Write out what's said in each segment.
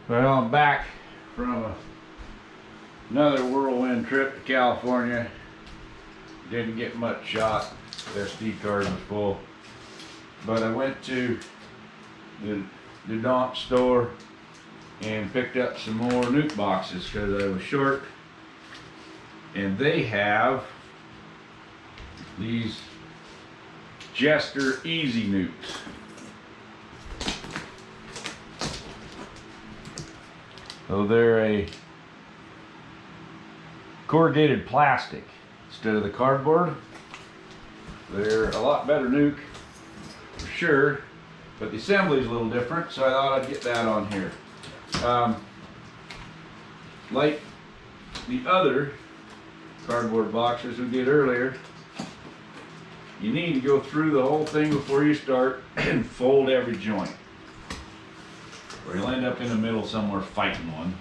Well, I'm back from another whirlwind trip to California. Didn't get much shot. SD card was full. But I went to the Dudant store and picked up some more nuke boxes because I was short. And they have these Jester Easy Nukes. So they're a corrugated plastic instead of the cardboard. They're a lot better nuke for sure, but the assembly is a little different, so I thought I'd get that on here. Like the other cardboard boxes we did earlier, you need to go through the whole thing before you start and fold every joint, or you'll end up in the middle somewhere fighting one.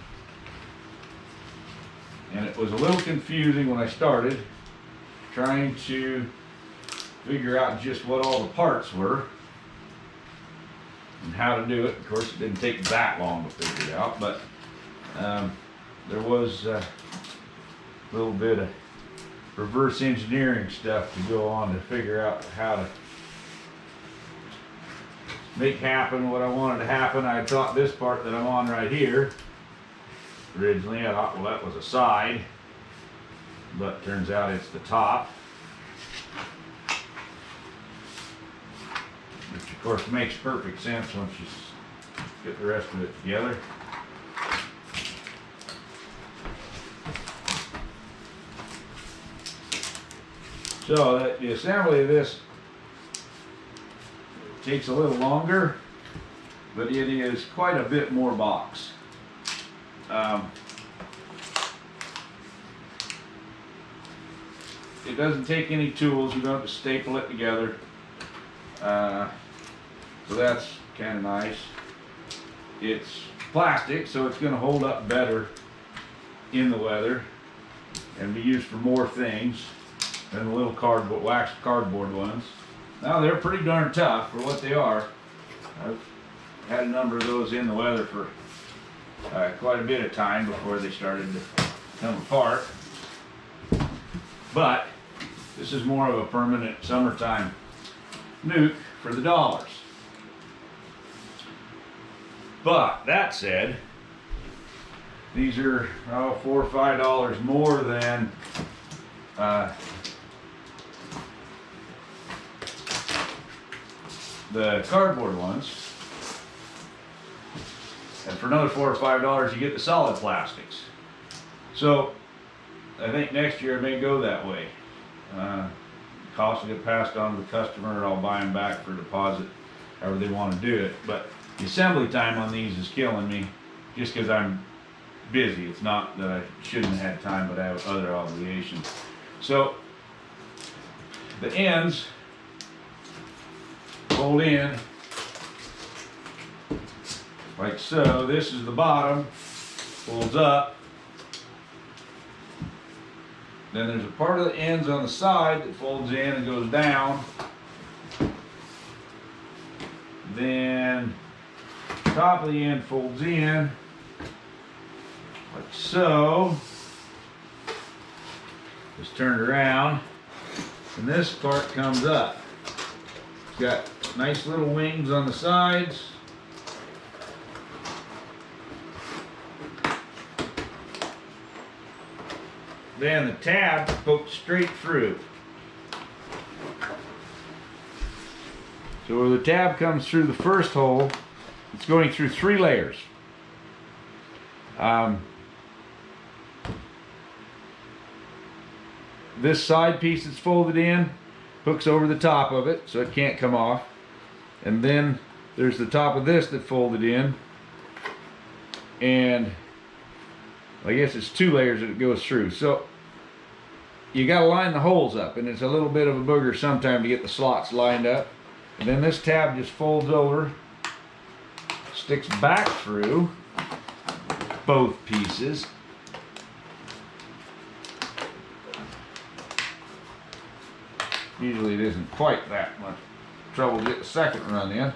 And it was a little confusing when I started trying to figure out just what all the parts were and how to do it. Of course, it didn't take that long to figure it out, but there was a little bit of reverse engineering stuff to go on to figure out how to make happen what I wanted to happen. I thought this part that I'm on right here, originally I thought, well, that was a side, but turns out it's the top, which of course makes perfect sense once you get the rest of it together. So the assembly of this takes a little longer, but it is quite a bit more box. It doesn't take any tools. You don't have to staple it together, so that's kind of nice. It's plastic, so it's going to hold up better in the weather and be used for more things than the little cardboard, wax cardboard ones. Now they're pretty darn tough for what they are. I've had a number of those in the weather for quite a bit of time before they started to come apart. But this is more of a permanent summertime nuke for the dollars. But that said, these are $4 or $5 more than the cardboard ones, and for another $4 or $5 you get the solid plastics. So I think next year I may go that way. Costs will get passed on to the customer, or I'll buy them back for deposit, however they want to do it. But the assembly time on these is killing me, just because I'm busy. It's not that I shouldn't have had time, but I have other obligations. So the ends fold in like so. This is the bottom, folds up. Then there's a part of the ends on the side that folds in and goes down. Then the top of the end folds in like so. Just turned around, and this part comes up. It's got nice little wings on the sides. Then the tab pokes straight through. So where the tab comes through the first hole, it's going through 3 layers. This side piece that's folded in hooks over the top of it, so it can't come off. And then there's the top of this that folded in, and I guess it's 2 layers that it goes through. So you got to line the holes up, and it's a little bit of a booger sometime to get the slots lined up. And then this tab just folds over, sticks back through both pieces. Usually it isn't quite that much trouble to get the second run in,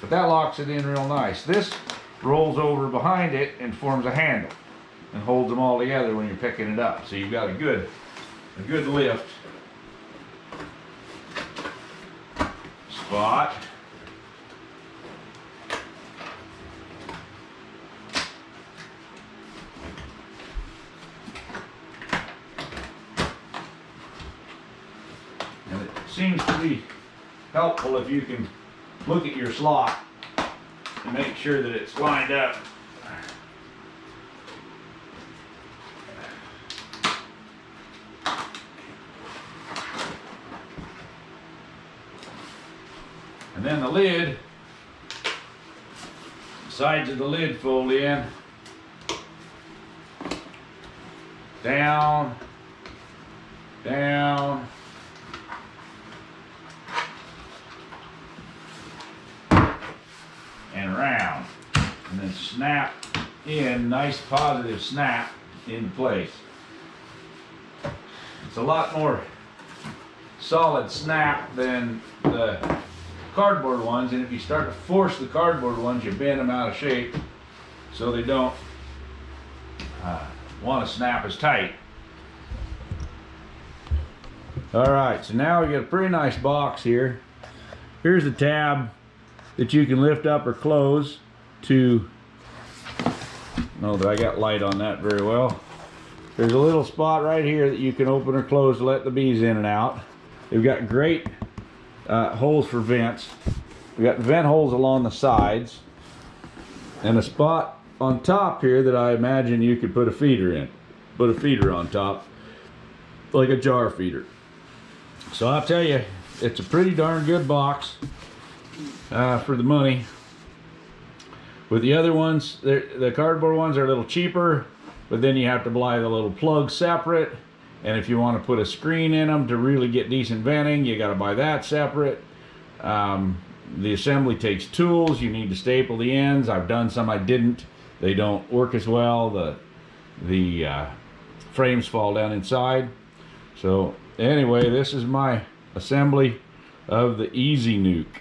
but that locks it in real nice. This rolls over behind it and forms a handle and holds them all together when you're picking it up. So you've got a good lift spot. And it seems to be helpful if you can look at your slot and make sure that it's lined up. And then the lid, the sides of the lid fold in, down, down, and around, and then snap in, nice positive snap into place. It's a lot more solid snap than the cardboard ones, and if you start to force the cardboard ones, you bend them out of shape so they don't want to snap as tight. Alright, so now we got a pretty nice box here. Here's the tab that you can lift up or close to, no, that I got light on that very well. There's a little spot right here that you can open or close to let the bees in and out. They've got great holes for vents. We got vent holes along the sides and a spot on top here that I imagine you could put a feeder in. Put a feeder on top, like a jar feeder. So I'll tell you, it's a pretty darn good box for the money. With the other ones, the cardboard ones are a little cheaper, but then you have to buy the little plug separate. And if you want to put a screen in them to really get decent venting, you got to buy that separate. The assembly takes tools. You need to staple the ends. I've done some I didn't. They don't work as well. The frames fall down inside. So anyway, this is my assembly of the Easy Nuke.